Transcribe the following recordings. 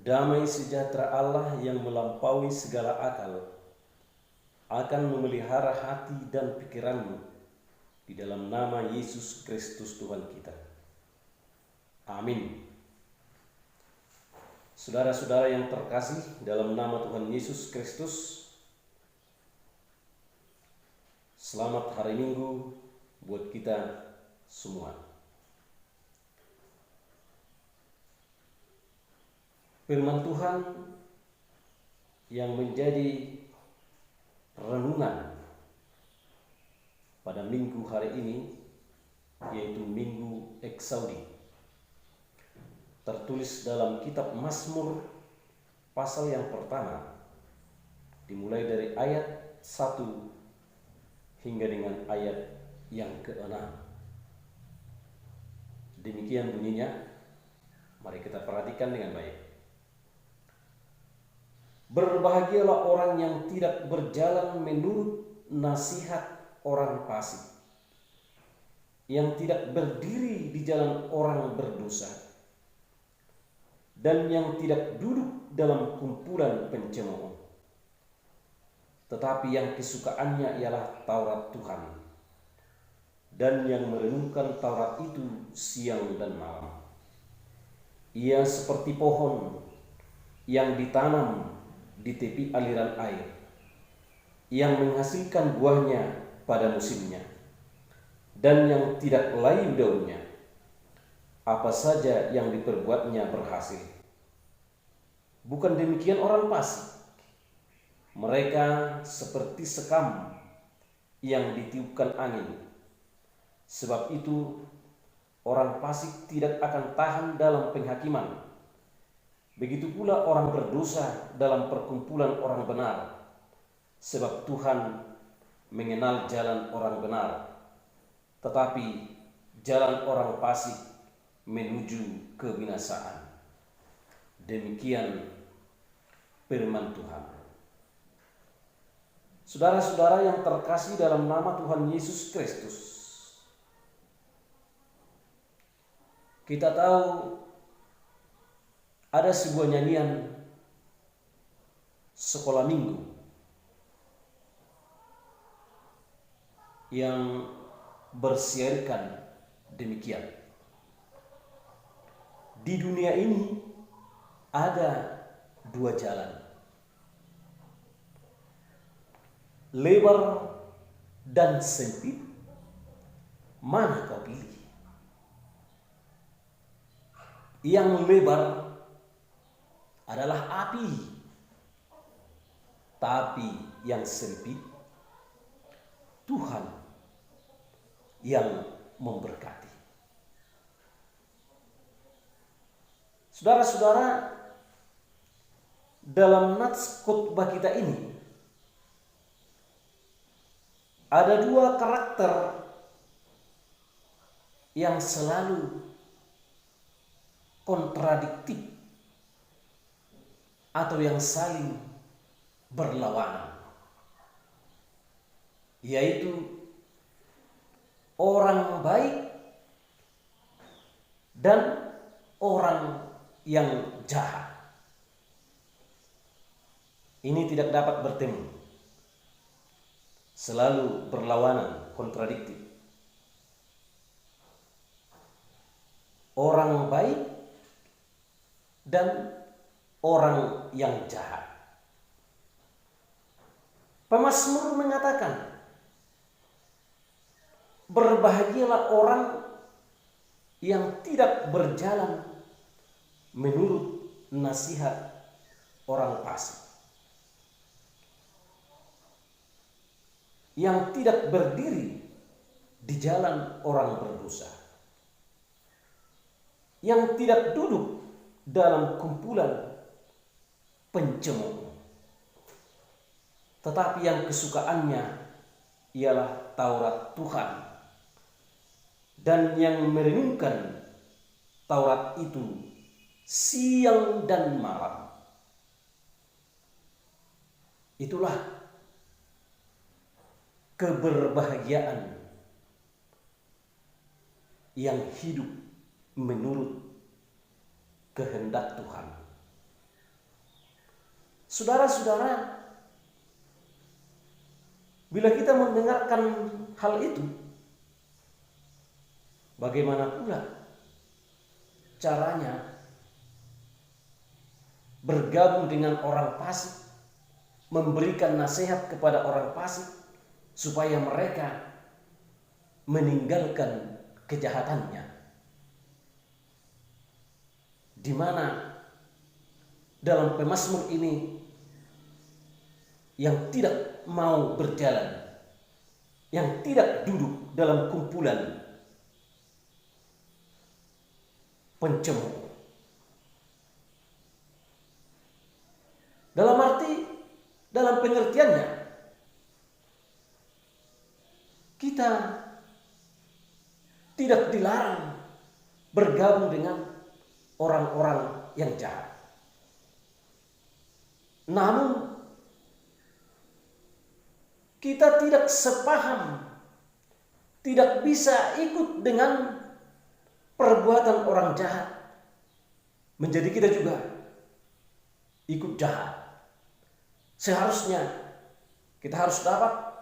Damai sejahtera Allah yang melampaui segala akal akan memelihara hati dan pikiranmu di dalam nama Yesus Kristus Tuhan kita. Amin. Saudara-saudara yang terkasih dalam nama Tuhan Yesus Kristus, selamat hari Minggu buat kita semua. Firman Tuhan yang menjadi renungan pada minggu hari ini yaitu Minggu Eksaudi, tertulis dalam kitab Mazmur pasal yang pertama, dimulai dari ayat 1 hingga dengan ayat yang ke-6. Demikian bunyinya, mari kita perhatikan dengan baik. Berbahagialah orang yang tidak berjalan menurut nasihat orang fasik, yang tidak berdiri di jalan orang berdosa, dan yang tidak duduk dalam kumpulan pencemooh. Tetapi yang kesukaannya ialah Taurat Tuhan, dan yang merenungkan Taurat itu siang dan malam. Ia seperti pohon yang ditanam di tepi aliran air, yang menghasilkan buahnya pada musimnya, dan yang tidak layu daunnya. Apa saja yang diperbuatnya berhasil. Bukan demikian orang fasik. Mereka seperti sekam yang ditiupkan angin. Sebab itu orang fasik tidak akan tahan dalam penghakiman. Begitu pula orang berdosa dalam perkumpulan orang benar. Sebab Tuhan mengenal jalan orang benar, tetapi jalan orang fasik menuju kebinasaan. Demikian firman Tuhan. Saudara-saudara yang terkasih dalam nama Tuhan Yesus Kristus, kita tahu ada sebuah nyanyian sekolah minggu yang bersiarkan demikian. Di dunia ini ada dua jalan, lebar dan sempit. Mana kau pilih? Yang lebar adalah api, tapi yang sempit Tuhan yang memberkati. Saudara-saudara, dalam nats khotbah kita ini ada dua karakter yang selalu kontradiktif atau yang saling berlawanan, yaitu orang baik dan orang yang jahat. Ini tidak dapat bertemu, selalu berlawanan, kontradiktif. Orang baik dan orang yang jahat. Pemazmur mengatakan, berbahagialah orang yang tidak berjalan menurut nasihat orang fasik, yang tidak berdiri di jalan orang berdosa, yang tidak duduk dalam kumpulan pencemooh, tetapi yang kesukaannya ialah Taurat Tuhan, dan yang merenungkan Taurat itu siang dan malam. Itulah keberbahagiaan yang hidup menurut kehendak Tuhan. Saudara-saudara, bila kita mendengarkan hal itu, bagaimana pula caranya bergabung dengan orang fasik, memberikan nasihat kepada orang fasik supaya mereka meninggalkan kejahatannya, di mana dalam pemazmur ini yang tidak mau berjalan, yang tidak duduk dalam kumpulan pencemooh. Dalam arti, dalam pengertiannya, kita tidak dilarang bergabung dengan orang-orang yang jahat. Namun, kita tidak sepaham, tidak bisa ikut dengan perbuatan orang jahat, menjadi kita juga ikut jahat. Seharusnya kita harus dapat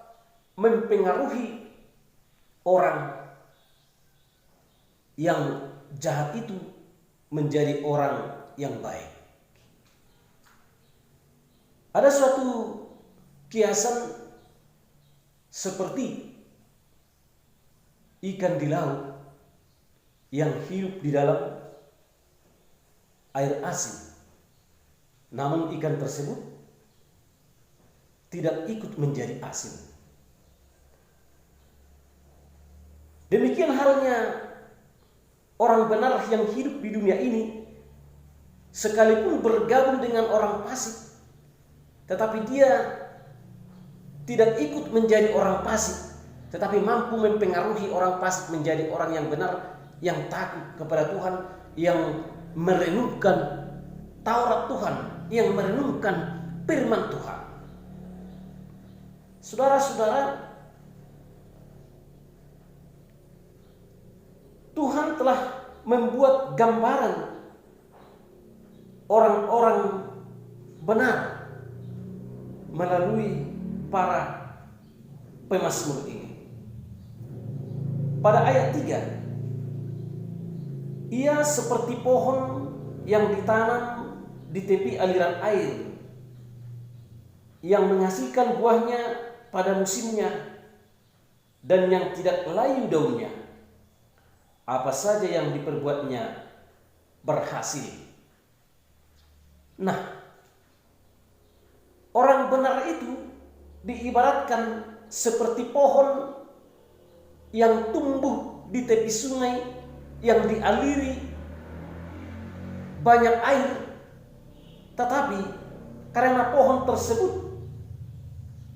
mempengaruhi orang yang jahat itu menjadi orang yang baik. Ada suatu kiasan seperti ikan di laut yang hidup di dalam air asin, namun ikan tersebut tidak ikut menjadi asin. Demikian halnya orang benar yang hidup di dunia ini, sekalipun bergabung dengan orang fasik, tetapi dia tidak ikut menjadi orang fasik, tetapi mampu mempengaruhi orang fasik menjadi orang yang benar, yang takut kepada Tuhan, yang merenungkan Taurat Tuhan, yang merenungkan firman Tuhan. Saudara-saudara, Tuhan telah membuat gambaran orang-orang benar melalui para pemazmur ini. Pada ayat 3, ia seperti pohon yang ditanam di tepi aliran air, yang menghasilkan buahnya pada musimnya dan yang tidak layu daunnya. Apa saja yang diperbuatnya berhasil. Nah, orang benar itu diibaratkan seperti pohon yang tumbuh di tepi sungai yang dialiri banyak air, tetapi karena pohon tersebut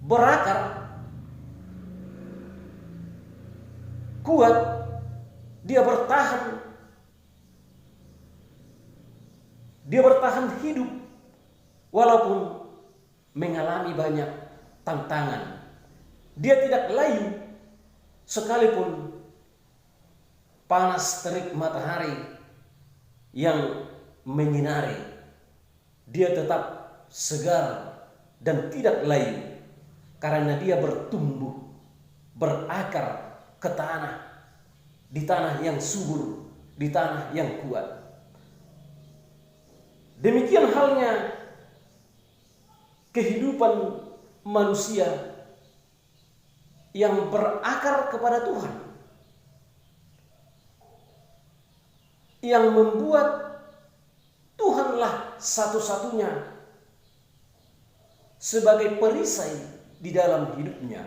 berakar kuat, dia bertahan hidup walaupun mengalami banyak tantangan. Dia tidak layu sekalipun panas terik matahari yang menyinari. Dia tetap segar dan tidak layu karena dia bertumbuh, berakar ke tanah, di tanah yang subur, di tanah yang kuat. Demikian halnya kehidupan manusia yang berakar kepada Tuhan, yang membuat Tuhanlah satu-satunya sebagai perisai di dalam hidupnya,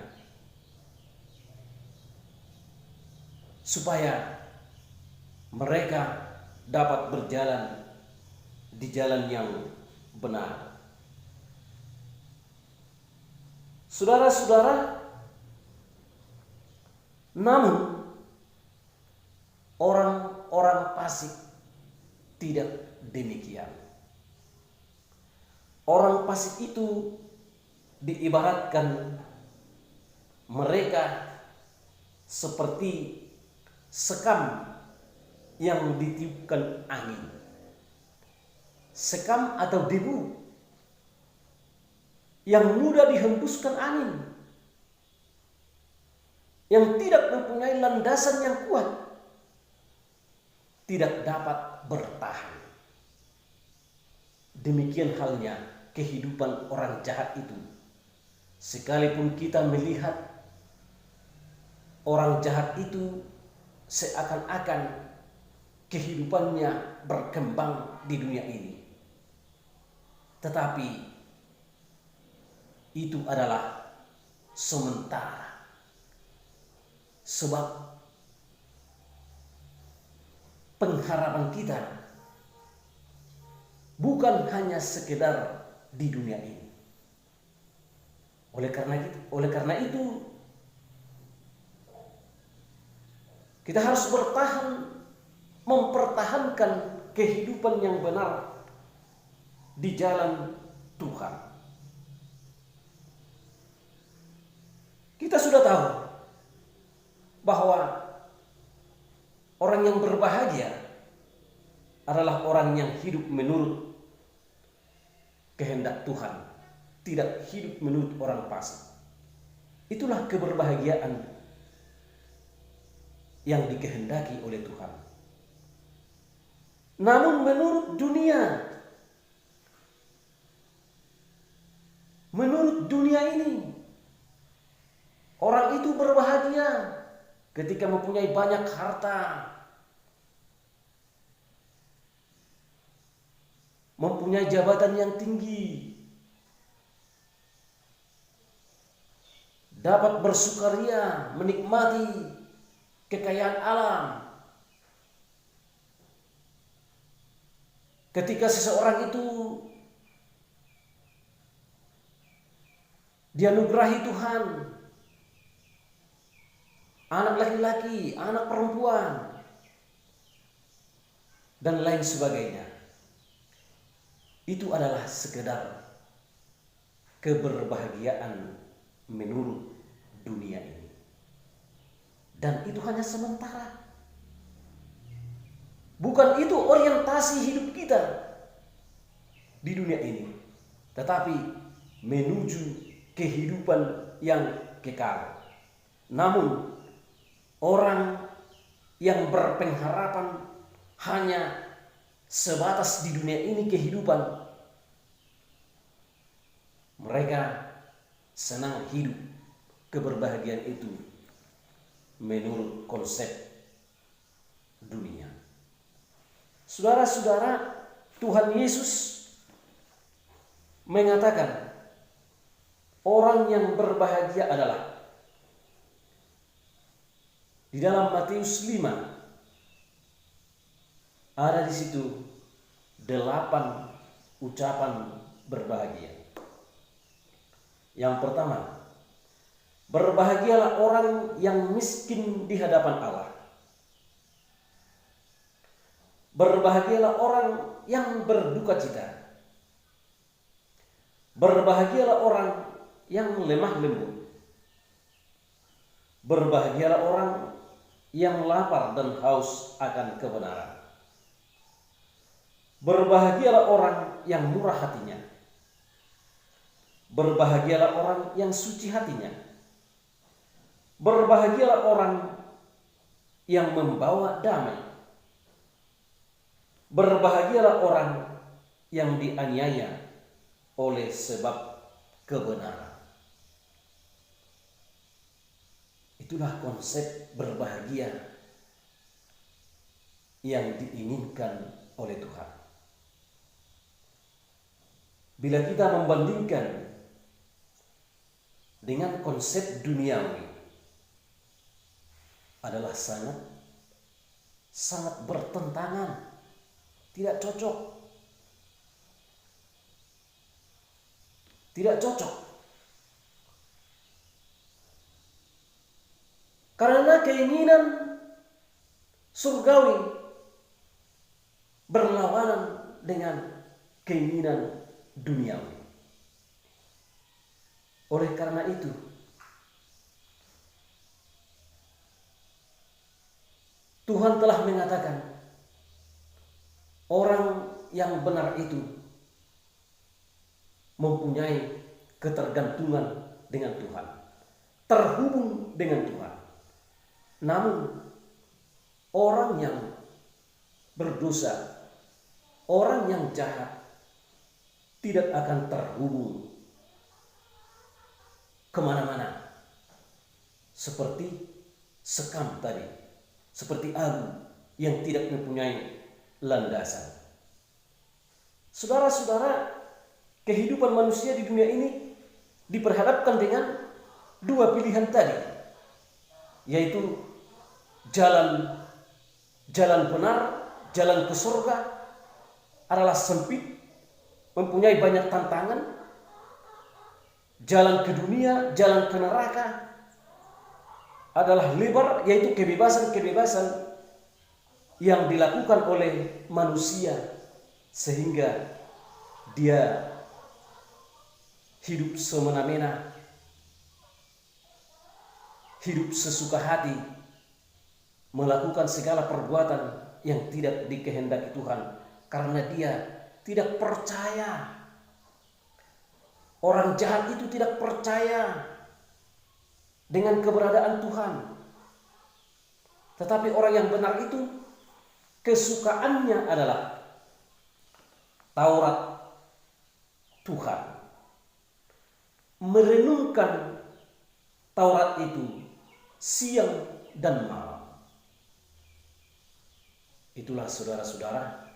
supaya mereka dapat berjalan di jalan yang benar. Saudara-saudara, namun orang-orang fasik tidak demikian. Orang fasik itu diibaratkan mereka seperti sekam yang ditiupkan angin. Sekam atau debu yang mudah dihembuskan angin, yang tidak mempunyai landasan yang kuat, tidak dapat bertahan. Demikian halnya kehidupan orang jahat itu. Sekalipun kita melihat orang jahat itu seakan-akan kehidupannya berkembang di dunia ini, tetapi itu adalah sementara. Sebab pengharapan kita bukan hanya sekedar di dunia ini. Oleh karena itu kita harus mempertahankan kehidupan yang benar di jalan Tuhan. Kita sudah tahu bahwa orang yang berbahagia adalah orang yang hidup menurut kehendak Tuhan, tidak hidup menurut orang fasik. Itulah keberbahagiaan yang dikehendaki oleh Tuhan. Namun menurut dunia ini, orang itu berbahagia ketika mempunyai banyak harta, mempunyai jabatan yang tinggi, dapat bersukaria, menikmati kekayaan alam. Ketika seseorang itu dianugerahi Tuhan, anak laki-laki, anak perempuan, dan lain sebagainya, itu adalah sekedar keberbahagiaan menurut dunia ini. Dan itu hanya sementara. Bukan itu orientasi hidup kita di dunia ini, tetapi menuju kehidupan yang kekal. Namun orang yang berpengharapan hanya sebatas di dunia ini kehidupan, mereka senang hidup keberbahagiaan itu menurut konsep dunia. Saudara-saudara, Tuhan Yesus mengatakan orang yang berbahagia adalah, di dalam Matius 5 ada di situ 8 ucapan berbahagia. Yang pertama, berbahagialah orang yang miskin di hadapan Allah. Berbahagialah orang yang berduka cita. Berbahagialah orang yang lemah lembut. Berbahagialah orang yang lapar dan haus akan kebenaran. Berbahagialah orang yang murah hatinya. Berbahagialah orang yang suci hatinya. Berbahagialah orang yang membawa damai. Berbahagialah orang yang dianiaya oleh sebab kebenaran. Itulah konsep berbahagia yang diinginkan oleh Tuhan. Bila kita membandingkan dengan konsep duniawi, adalah sangat bertentangan. Tidak cocok. Tidak cocok. Karena keinginan surgawi berlawanan dengan keinginan duniawi. Oleh karena itu, Tuhan telah mengatakan orang yang benar itu mempunyai ketergantungan dengan Tuhan, terhubung dengan Tuhan. Namun orang yang berdosa, orang yang jahat tidak akan terhubung kemana-mana. Seperti sekam tadi, seperti abu yang tidak mempunyai landasan. Saudara-saudara, kehidupan manusia di dunia ini diperhadapkan dengan dua pilihan tadi, yaitu jalan benar, jalan ke surga adalah sempit, mempunyai banyak tantangan. Jalan ke dunia, jalan ke neraka adalah lebar, yaitu kebebasan-kebebasan yang dilakukan oleh manusia sehingga dia hidup semena-mena, hidup sesuka hati, melakukan segala perbuatan yang tidak dikehendaki Tuhan karena dia tidak percaya. Orang jahat itu tidak percaya dengan keberadaan Tuhan. Tetapi orang yang benar itu kesukaannya adalah Taurat Tuhan. Merenungkan Taurat itu siang dan malam. Itulah saudara-saudara,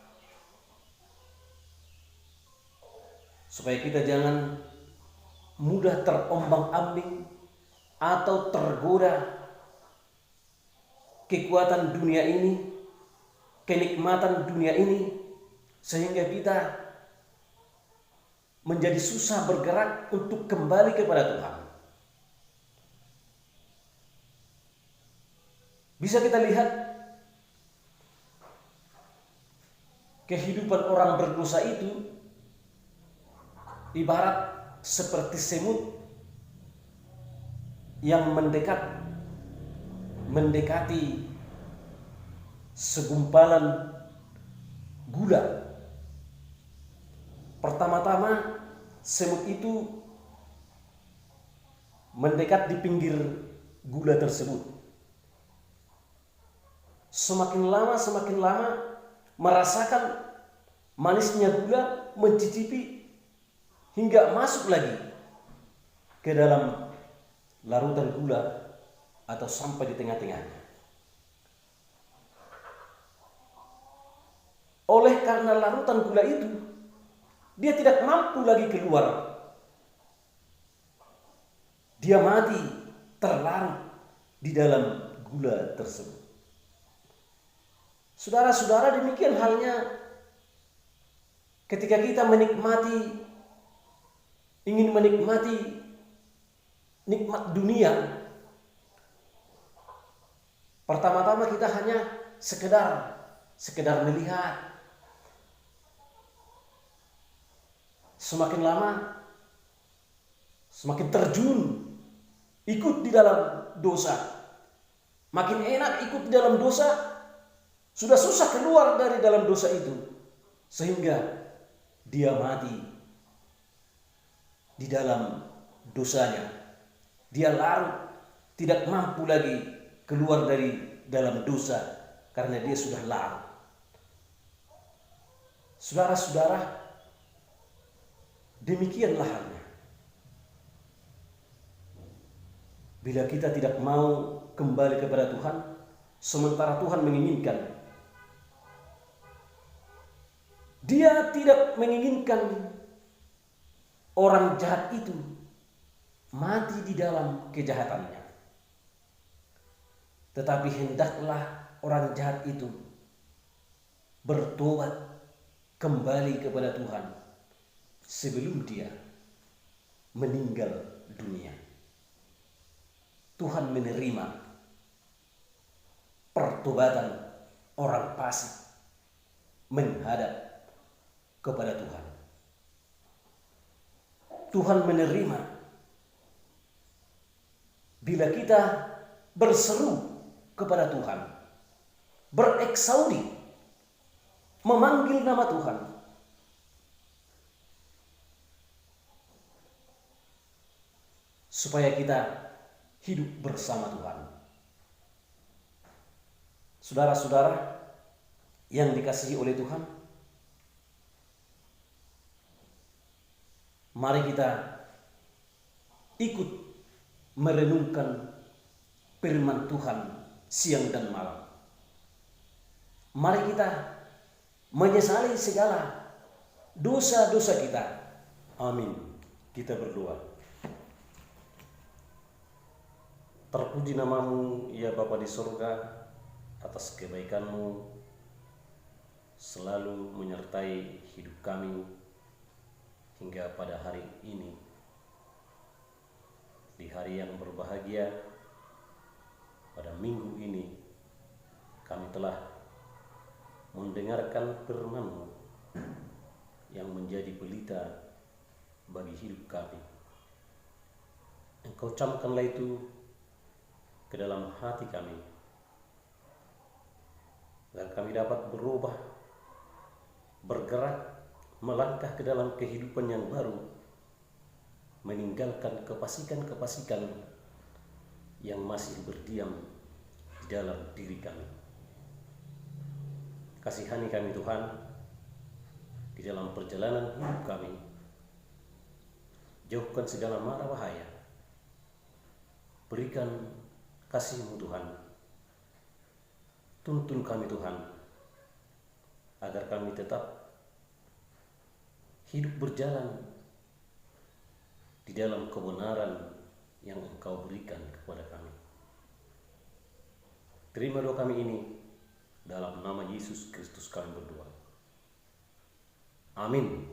supaya kita jangan mudah terombang-ambing atau tergoda kekuatan dunia ini, kenikmatan dunia ini, sehingga kita menjadi susah bergerak untuk kembali kepada Tuhan. Bisa kita lihat kehidupan orang berdosa itu ibarat seperti semut yang mendekati segumpalan gula. Pertama-tama semut itu mendekat di pinggir gula tersebut. Semakin lama merasakan manisnya gula, mencicipi hingga masuk lagi ke dalam larutan gula atau sampai di tengah-tengahnya. Oleh karena larutan gula itu, dia tidak mampu lagi keluar. Dia mati terlarut di dalam gula tersebut. Saudara-saudara, demikian halnya ketika kita ingin menikmati nikmat dunia. Pertama-tama kita hanya sekedar melihat. Semakin lama semakin terjun ikut di dalam dosa. Makin enak ikut di dalam dosa, sudah susah keluar dari dalam dosa itu, sehingga dia mati di dalam dosanya. Dia larut, tidak mampu lagi keluar dari dalam dosa karena dia sudah larut. Saudara-saudara, demikianlah halnya. Bila kita tidak mau kembali kepada Tuhan, sementara Tuhan menginginkan, Dia tidak menginginkan orang jahat itu mati di dalam kejahatannya. Tetapi hendaklah orang jahat itu bertobat kembali kepada Tuhan sebelum dia meninggal dunia. Tuhan menerima pertobatan orang fasik menghadap kepada Tuhan. Tuhan menerima bila kita berseru kepada Tuhan, bereksaudi, memanggil nama Tuhan. supaya kita hidup bersama Tuhan. Saudara-saudara yang dikasihi oleh Tuhan, mari kita ikut merenungkan firman Tuhan siang dan malam. Mari kita menyesali segala dosa-dosa kita. Amin. Kita berdoa. Terpuji namamu ya Bapa di surga, atas kebaikanmu selalu menyertai hidup kami hingga pada hari ini. Di hari yang berbahagia, pada minggu ini kami telah mendengarkan firman-Mu yang menjadi pelita bagi hidup kami. Engkau camkanlah itu ke dalam hati kami, agar kami dapat berubah, bergerak, melangkah ke dalam kehidupan yang baru, meninggalkan kefasikan-kefasikan yang masih berdiam di dalam diri kami. Kasihani kami Tuhan di dalam perjalanan hidup kami. Jauhkan segala mara bahaya. Berikan kasih-Mu Tuhan. Tuntun kami Tuhan, agar kami tetap hidup berjalan di dalam kebenaran yang Engkau berikan kepada kami. Terima doa kami ini, dalam nama Yesus Kristus kami berdoa. Amin.